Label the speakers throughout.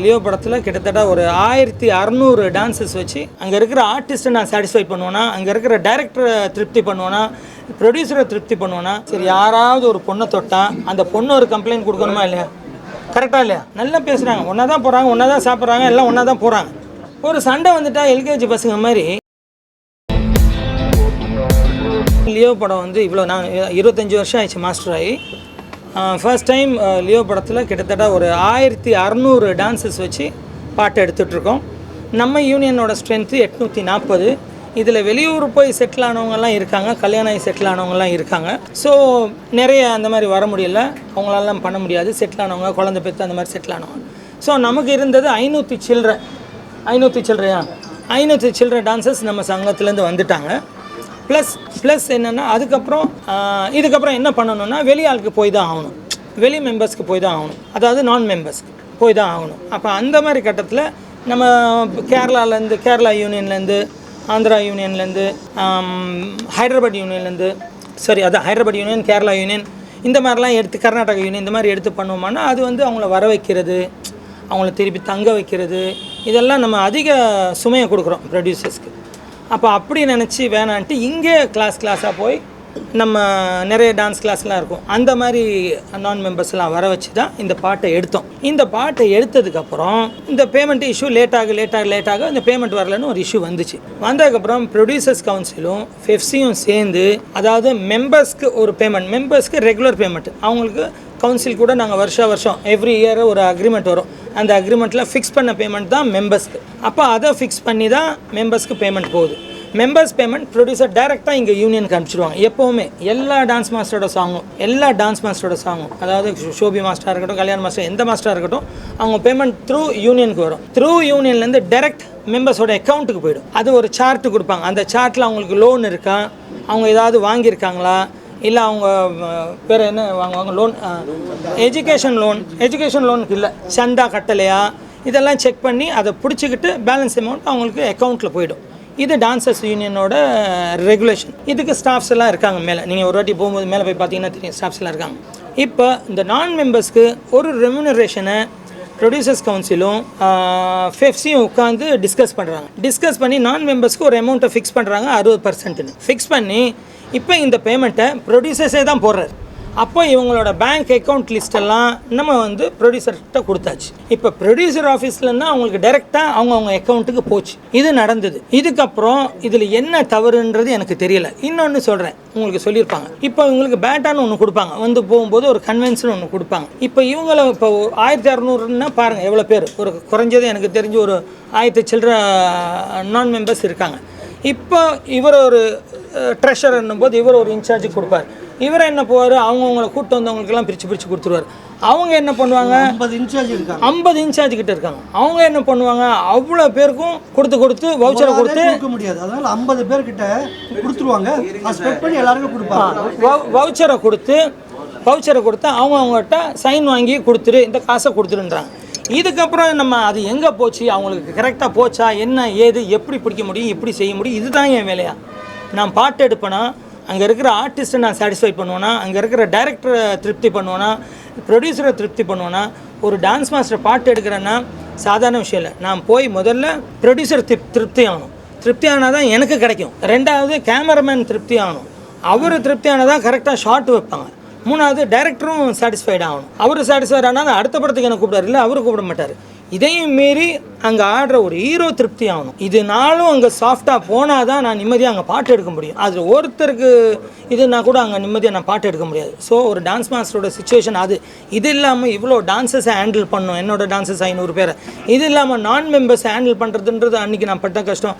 Speaker 1: Leo படத்தில் கிட்டத்தட்ட ஒரு 1600 டான்ஸஸ் வச்சு அங்கே இருக்கிற ஆர்டிஸ்ட்டை நான் சாட்டிஸ்ஃபை பண்ணுவேன்னா, அங்கே இருக்கிற டைரக்டரை திருப்தி பண்ணுவேன்னா, ப்ரொடியூசரை திருப்தி பண்ணுவேன்னா, சரி யாராவது ஒரு பொண்ணை தொட்டால் அந்த பொண்ணு ஒரு கம்ப்ளைண்ட் கொடுக்கணுமா இல்லையா? கரெக்டாக இல்லையா? நல்லா பேசுகிறாங்க, ஒன்றா தான் போகிறாங்க, ஒன்றா தான் சாப்பிட்றாங்க, எல்லாம் ஒன்றா தான் போகிறாங்க. ஒரு சண்டை வந்துட்டால் எல்கேஜி பசங்க மாதிரி. லியோ படம் வந்து இவ்வளோ நான் 25 வருஷம் ஆயிடுச்சு மாஸ்டர் ஆகி. ஃபர்ஸ்ட் டைம் லியோ படத்தில் கிட்டத்தட்ட ஒரு 1600 டான்ஸஸ் வச்சு பாட்டு எடுத்துகிட்ருக்கோம். நம்ம யூனியனோட ஸ்ட்ரென்த்து 840. இதில் வெளியூர் போய் செட்டில் ஆனவங்கலாம் இருக்காங்க, கல்யாணம் ஆகி செட்டில் ஆனவங்கலாம் இருக்காங்க. ஸோ நிறைய அந்த மாதிரி வர முடியல, அவங்களாலாம் பண்ண முடியாது. செட்டில் ஆனவங்க, குழந்தை பெற்று அந்த மாதிரி செட்டில் ஆனவங்க. ஸோ நமக்கு இருந்தது 500 சில்லறையா 500 சில்லறை டான்சஸ் நம்ம சங்கத்துலேருந்து வந்துட்டாங்க. ப்ளஸ் என்னென்னா இதுக்கப்புறம் என்ன பண்ணணும்னா வெளி ஆளுக்கு போய் தான் ஆகணும், வெளி மெம்பர்ஸ்க்கு போய் தான் ஆகணும், அதாவது நான் மெம்பர்ஸ்க்கு போய் தான் ஆகணும். அப்போ அந்த மாதிரி கட்டத்தில் நம்ம கேரளா யூனியன்லேருந்து, ஆந்திரா யூனியன்லேருந்து, ஹைதராபாத் யூனியன்லேருந்து, ஹைதராபாத் யூனியன், கேரளா யூனியன், இந்த மாதிரிலாம் எடுத்து கர்நாடகா யூனியன் இந்த மாதிரி எடுத்து பண்ணோம்னா அது வந்து அவங்கள வர வைக்கிறது, அவங்கள திருப்பி தங்க வைக்கிறது, இதெல்லாம் நம்ம அதிக சுமையை கொடுக்குறோம் ப்ரொடியூசர்ஸ்க்கு. அப்போ அப்படி நினச்சி வேணான்ட்டு இங்கே கிளாஸாக போய் நம்ம நிறைய டான்ஸ் கிளாஸ்லாம் இருக்கும், அந்த மாதிரி நான் மெம்பர்ஸ்லாம் வர வச்சு தான் இந்த பாட்டை எடுத்தோம். இந்த பாட்டை எடுத்ததுக்கப்புறம் இந்த பேமெண்ட் இஷ்யூ லேட்டாக இந்த பேமெண்ட் வரலன்னு ஒரு இஷ்யூ வந்துச்சு. வந்ததுக்கப்புறம் ப்ரொடியூசர்ஸ் கவுன்சிலும் ஃபெஃப்சியும் சேர்ந்து, அதாவது மெம்பர்ஸ்க்கு ஒரு பேமெண்ட், மெம்பர்ஸ்க்கு ரெகுலர் பேமெண்ட், அவங்களுக்கு கவுன்சில் கூட நாங்கள் வருஷம் எவ்ரி இயர் ஒரு அக்ரிமெண்ட் வரும், அந்த அக்ரிமெண்ட்டில் ஃபிக்ஸ் பண்ண பேமெண்ட் தான் மெம்பர்ஸ்க்கு. அப்போ அதை ஃபிக்ஸ் பண்ணி தான் மெம்பர்ஸ்க்கு பேமெண்ட் போகுது. மெம்பர்ஸ் பேமெண்ட் ப்ரொடியூசர் டைரெக்டாக இங்கே யூனியனுக்கு அனுப்பிச்சிடுவாங்க. எப்போவுமே எல்லா டான்ஸ் மாஸ்டரோட சாங்கும் அதாவது ஷோபி மாஸ்டராக இருக்கட்டும், கல்யாண் மாஸ்டர், எந்த மாஸ்டராக இருக்கட்டும், அவங்க பேமெண்ட் த்ரூ யூனியனுக்கு வரும். த்ரூ யூனியன்லேருந்து டைரக்ட் மெம்பர்ஸோட அக்கௌண்ட்டுக்கு போயிடும். அது ஒரு சார்ட்டு கொடுப்பாங்க, அந்த சார்ட்டில் அவங்களுக்கு லோன் இருக்கா, அவங்க ஏதாவது வாங்கியிருக்காங்களா, இல்லை அவங்க வேறு என்ன வாங்குவாங்க, லோன், எஜுகேஷன் லோனுக்கு இல்லை, சந்தா கட்டலையா, இதெல்லாம் செக் பண்ணி அதை பிடிச்சிக்கிட்டு பேலன்ஸ் அமௌண்ட் அவங்களுக்கு அக்கௌண்ட்டில் போயிடும். இது டான்சர்ஸ் யூனியனோட ரெகுலேஷன். இதுக்கு ஸ்டாஃப்ஸ் எல்லாம் இருக்காங்க மேலே, நீங்கள் ஒரு வாட்டி போகும்போது மேலே போய் பார்த்தீங்கன்னா தெரியும், ஸ்டாஃப்ஸ் எல்லாம் இருக்காங்க. இப்போ இந்த நான் மெம்பர்ஸ்க்கு ஒரு ரெம்யூனரேஷனை ப்ரொடியூசர்ஸ் கவுன்சிலும் ஃபெஃப்சியும் உட்காந்து டிஸ்கஸ் பண்ணி நான் மெம்பர்ஸ்க்கு ஒரு அமௌண்ட்டை ஃபிக்ஸ் பண்ணுறாங்க, 60% ஃபிக்ஸ் பண்ணி இப்போ இந்த பேமெண்ட்டை ப்ரொடியூசர்ஸே தான் போடுறாரு. அப்போ இவங்களோட பேங்க் அக்கௌண்ட் லிஸ்ட்டெல்லாம் நம்ம வந்து ப்ரொடியூசர்கிட்ட கொடுத்தாச்சு. இப்போ ப்ரொடியூசர் ஆஃபீஸ்லேருந்து அவங்களுக்கு டைரெக்டாக அவங்க அக்கௌண்ட்டுக்கு போச்சு. இது நடந்தது. இதுக்கப்புறம் இதில் என்ன தவறுன்றது எனக்கு தெரியல. இன்னொன்று சொல்கிறேன், உங்களுக்கு சொல்லியிருப்பாங்க, இப்போ இவங்களுக்கு பேட்டான்னு ஒன்று கொடுப்பாங்க, வந்து போகும்போது ஒரு கன்வென்ஷன் ஒன்று கொடுப்பாங்க. இப்போ இவங்கள இப்போ 1600ன்னா பாருங்கள் எவ்வளோ பேர், ஒரு குறைஞ்சது எனக்கு தெரிஞ்சு ஒரு 1000 சில்லற நான் மெம்பர்ஸ் இருக்காங்க. இப்போ இவர் ஒரு ட்ரெஷரர்னும் போது இவர் ஒரு இன்சார்ஜுக்கு கொடுப்பார். இவர் என்ன போவார், அவங்கவுங்களை கூப்பிட்டு வந்தவங்களுக்கெல்லாம் பிரித்து கொடுத்துருவார். அவங்க என்ன பண்ணுவாங்க, 50 இன்சார்ஜ் கிட்ட இருக்காங்க. அவங்க என்ன பண்ணுவாங்க, அவ்வளோ பேருக்கும் கொடுத்து வவுச்சரை கொடுக்க முடியாது, அதனால் 50 பேர்கிட்ட கொடுத்துருவாங்க. வவுச்சரை கொடுத்து அவங்ககிட்ட சைன் வாங்கி கொடுத்துரு, இந்த காசை கொடுத்துருன்றாங்க. இதுக்கப்புறம் நம்ம அது எங்கே போச்சு, அவங்களுக்கு கரெக்டாக போச்சா, என்ன ஏது, எப்படி பிடிக்க முடியும், எப்படி செய்ய முடியும், இதுதான் என் வேலையா. நான் பாட்டு எடுப்பேனா, அங்கே இருக்கிற ஆர்டிஸ்ட்டை நான் சாட்டிஸ்ஃபை பண்ணுவேன்னா, அங்கே இருக்கிற டைரக்டரை திருப்தி பண்ணுவேன்னா, ப்ரொடியூசரை திருப்தி பண்ணுவேன்னா, ஒரு டான்ஸ் மாஸ்டர் பாட்டு எடுக்கிறேன்னா சாதாரண விஷயம் இல்லை. நான் போய் முதல்ல ப்ரொடியூசர் திருப்தி ஆகணும், திருப்தி ஆனால் தான் எனக்கு கிடைக்கும். ரெண்டாவது கேமராமேன் திருப்தி ஆகணும், அவர் திருப்தி ஆனால் தான் கரெக்டாக ஷாட் வைப்பாங்க. மூணாவது டைரக்டரும் சாட்டிஸ்ஃபைட் ஆகணும். அவர் சாட்டிஸ்ஃபைட் ஆனால் அடுத்த படத்துக்கு எனக்கு கூப்பிடாரு, இல்லை அவரு கூப்பிட மாட்டார். இதையும் மீறி அங்கே ஆடுற ஒரு ஹீரோ திருப்தி ஆகணும். இதனாலும் அங்கே சாஃப்டாக போனால் தான் நான் நிம்மதியாக அங்கே பாட்டு எடுக்க முடியும். அதில் ஒருத்தருக்கு இதுனா கூட அங்கே நிம்மதியாக நான் பாட்டு எடுக்க முடியாது. ஸோ ஒரு டான்ஸ் மாஸ்டரோட சுச்சுவேஷன் அது. இது இல்லாமல் இவ்வளோ டான்ஸஸை ஹேண்டில் பண்ணணும், என்னோடய டான்ஸஸ் 500 பேரை. இது இல்லாமல் நான் மெம்பர்ஸை ஹேண்டில் பண்ணுறதுன்றது அன்றைக்கி நான் பட்ட கஷ்டம்.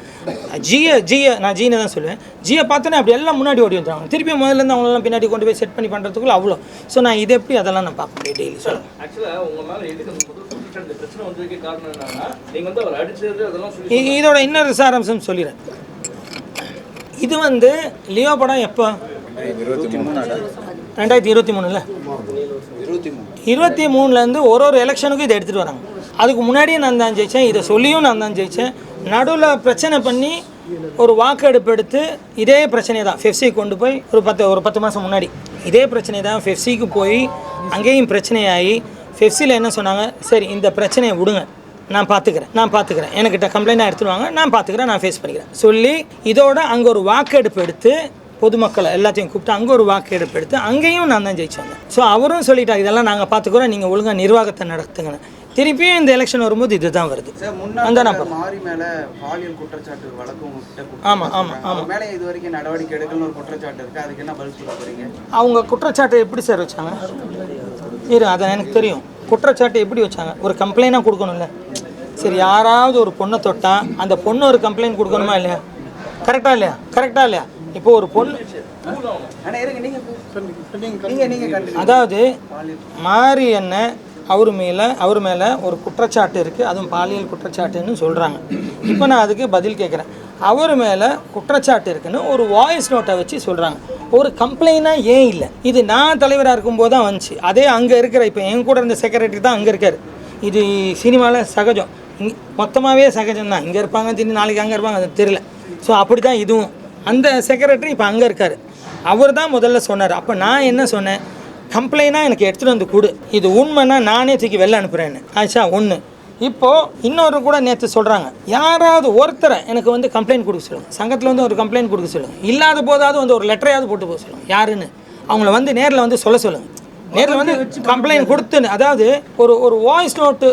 Speaker 1: நான் ஜீனை தான் சொல்லுவேன். ஜியை பார்த்தோன்னே அப்படி எல்லாம் முன்னாடி ஓடி வந்துடுவாங்க, திருப்பி முதல்லேருந்து அவங்களெல்லாம் பின்னாடி கொண்டு போய் செட் பண்ணி பண்ணுறதுக்குள்ள அவ்வளோ. ஸோ நான் இது எப்படி அதெல்லாம் நான் பார்க்க முடியும் டெய்லி. சொல்லுவேன் இதோட இன்னொரு சாராம்சம் சொல்லிடுறேன். இது வந்து லியோ படம் எப்போ 2023 23லேருந்து ஒரு எலெக்ஷனுக்கும் இதை எடுத்துகிட்டு வராங்க. அதுக்கு முன்னாடியே நான் தான் ஜெயித்தேன், இதை சொல்லியும் நான் தான் ஜெயித்தேன். நடுவில் பிரச்சனை பண்ணி ஒரு வாக்கெடுப்பு எடுத்து இதே பிரச்சனை தான் ஃபெஃப்சி கொண்டு போய் ஒரு 10 மாதம் முன்னாடி இதே பிரச்சனை தான் ஃபெஃப்சிக்கு போய் அங்கேயும் பிரச்சனையாகி ஃபெஃப்சியில் என்ன சொன்னாங்க, சரி இந்த பிரச்சனையை விடுங்க, நான் பார்த்துக்கிறேன் என்கிட்ட கம்ப்ளைண்டாக எடுத்துருவாங்க, நான் பார்த்துக்கிறேன், நான் ஃபேஸ் பண்ணிக்கிறேன் சொல்லி இதோட அங்கே ஒரு வாக்கெடுப்பு எடுத்து பொதுமக்களை எல்லாத்தையும் கூப்பிட்டு அங்கே ஒரு வாக்கெடுப்பு எடுத்து அங்கேயும் நான் தான் ஜெயிச்சு வந்தேன். ஸோ அவரும் சொல்லிட்டாங்க இதெல்லாம் நாங்கள் பார்த்துக்குறோம், நீங்கள் ஒழுங்காக நிர்வாகத்தை நடத்துங்கன்னு. திருப்பியும் இந்த எலெக்ஷன் வரும்போது இதுதான் வருது. அந்த நம்பர்
Speaker 2: மாறி மேலே பாலியல் குற்றச்சாட்டு வழக்கு
Speaker 1: ஆமாம்
Speaker 2: மேலே இது வரைக்கும் நடவடிக்கை எடுக்கணும்னு ஒரு குற்றச்சாட்டு இருக்குது, அதுக்கு என்ன பதில் சொல்ல போகிறீங்க?
Speaker 1: அவங்க குற்றச்சாட்டு எப்படி சார் வச்சாங்க? அதை எனக்கு தெரியும். குற்றச்சாட்டு எப்படி வச்சாங்க? ஒரு கம்ப்ளைண்டாக கொடுக்கணும்ல. சரி, யாராவது ஒரு பொண்ணை தொட்டா அந்த பொண்ணு ஒரு கம்ப்ளைண்ட் கொடுக்கணுமா இல்லையா? கரெக்டா இல்லையா? இப்போ ஒரு பொண்ணு, அதாவது மாறி என்ன அவர் மேலே ஒரு குற்றச்சாட்டு இருக்குது, அதுவும் பாலியல் குற்றச்சாட்டுன்னு சொல்கிறாங்க. இப்போ நான் அதுக்கு பதில் கேட்குறேன். அவர் மேலே குற்றச்சாட்டு இருக்குன்னு ஒரு வாய்ஸ் நோட்டை வச்சு சொல்கிறாங்க. ஒரு கம்ப்ளைண்டாக ஏன் இல்லை? இது நான் தலைவராக இருக்கும்போது தான் வந்துச்சு. அதே அங்கே இருக்கிற இப்போ என் கூட இருந்த செக்ரட்டரி தான் அங்கே இருக்கார். இது சினிமாவில் சகஜம், மொத்தமாகவே சகஜம்தான். இங்கே இருப்பாங்க, திடீர்னு நாளைக்கு அங்கே இருப்பாங்க, அது தெரியல. ஸோ அப்படி தான் இதுவும். அந்த செக்ரட்டரி இப்போ அங்கே இருக்கார். அவர் தான் முதல்ல சொன்னார். அப்போ நான் என்ன சொன்னேன், கம்ப்ளைண்டாக எனக்கு எடுத்துகிட்டு வந்து கொடு, இது உண்மைன்னா நானே தூக்கி வெளில அனுப்புகிறேன்னு. ஆச்சா ஒன்று. இப்போது இன்னொரு கூட நேற்று சொல்கிறாங்க, யாராவது ஒருத்தரை எனக்கு வந்து கம்ப்ளைண்ட் கொடுக்க சொல்லுங்கள், சங்கத்தில் வந்து ஒரு கம்ப்ளைண்ட் கொடுக்க சொல்லுங்கள், இல்லாத போதாவது வந்து ஒரு லெட்டரையாவது போட்டு போக சொல்லுங்கள், யாருன்னு அவங்கள வந்து நேரில் வந்து சொல்ல சொல்லுங்கள். நேரில் வந்து கம்ப்ளைண்ட் கொடுத்துன்னு, அதாவது ஒரு வாய்ஸ் நோட்டு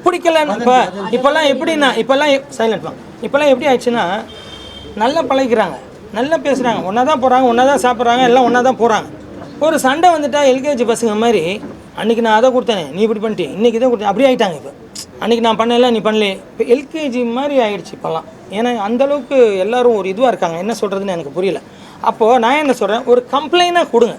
Speaker 1: பிடிக்கலன்னு. இப்போல்லாம் எப்படின்னா, இப்போல்லாம் சைலண்ட் வாங்க, இப்போல்லாம் எப்படி ஆயிடுச்சுன்னா, நல்லா பழகிறாங்க, நல்லா பேசுகிறாங்க, ஒன்றா தான் போகிறாங்க, ஒன்றா தான் சாப்பிட்றாங்க, எல்லாம் ஒன்றா தான் போகிறாங்க. ஒரு சண்டை வந்துட்டால் எல்கேஜி பசங்க மாதிரி, அன்றைக்கி நான் அதை கொடுத்தேனே நீ இப்படி பண்ணிட்டு, இன்றைக்கி இதை கொடுத்தேன், அப்படி ஆகிட்டாங்க. இப்போ அன்றைக்கி நான் பண்ணல நீ பண்ணல, இப்போ எல்கேஜி மாதிரி ஆகிடுச்சு இப்போல்லாம். ஏன்னா அந்தளவுக்கு எல்லோரும் ஒரு இதுவாக இருக்காங்க, என்ன சொல்கிறதுன்னு எனக்கு புரியல. அப்போது நான் என்ன சொல்கிறேன், ஒரு கம்ப்ளைண்டாக கொடுங்க,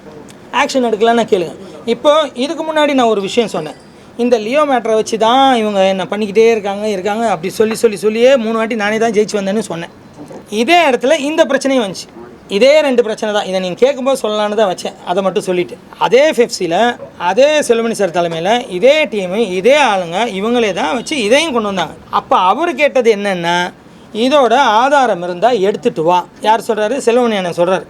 Speaker 1: ஆக்ஷன் எடுக்கலான்னு கேளுங்க. இப்போது இதுக்கு முன்னாடி நான் ஒரு விஷயம் சொன்னேன், இந்த லியோ மேட்டரை வச்சு தான் இவங்க என்ன பண்ணிக்கிட்டே இருக்காங்க அப்படி சொல்லியே 3 வாட்டி நானே தான் ஜெயிச்சு வந்தேன்னு சொன்னேன். இதே இடத்துல இந்த பிரச்சனையும் வந்துச்சு. இதே 2 பிரச்சனை தான். இதை நீங்கள் கேட்கும்போது சொல்லலான்னு தான் வச்சேன், அதை மட்டும் சொல்லிவிட்டு. அதே ஃபெஃப்சியில் அதே செல்வமணி சார் தலைமையில் இதே டீமு இதே ஆளுங்க இவங்களே தான் வச்சு இதையும் கொண்டு வந்தாங்க. அப்போ அவர் கேட்டது என்னென்னா, இதோட ஆதாரம் இருந்தால் எடுத்துகிட்டு வா. யார் சொல்கிறாரு? செல்வமணி அண்ணன் சொல்கிறார்.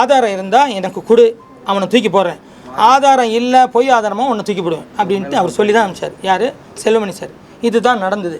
Speaker 1: ஆதாரம் இருந்தால் எனக்கு கொடு, அவனை தூக்கி போடுறேன். ஆதாரம் இல்லை, பொய் ஆதாரமாக உன்னை தூக்கி போடுவேன் அப்படின்ட்டு அவர் சொல்லி தான் அனுப்பிச்சார். யார்? செல்வமணி சார். இதுதான் நடந்தது.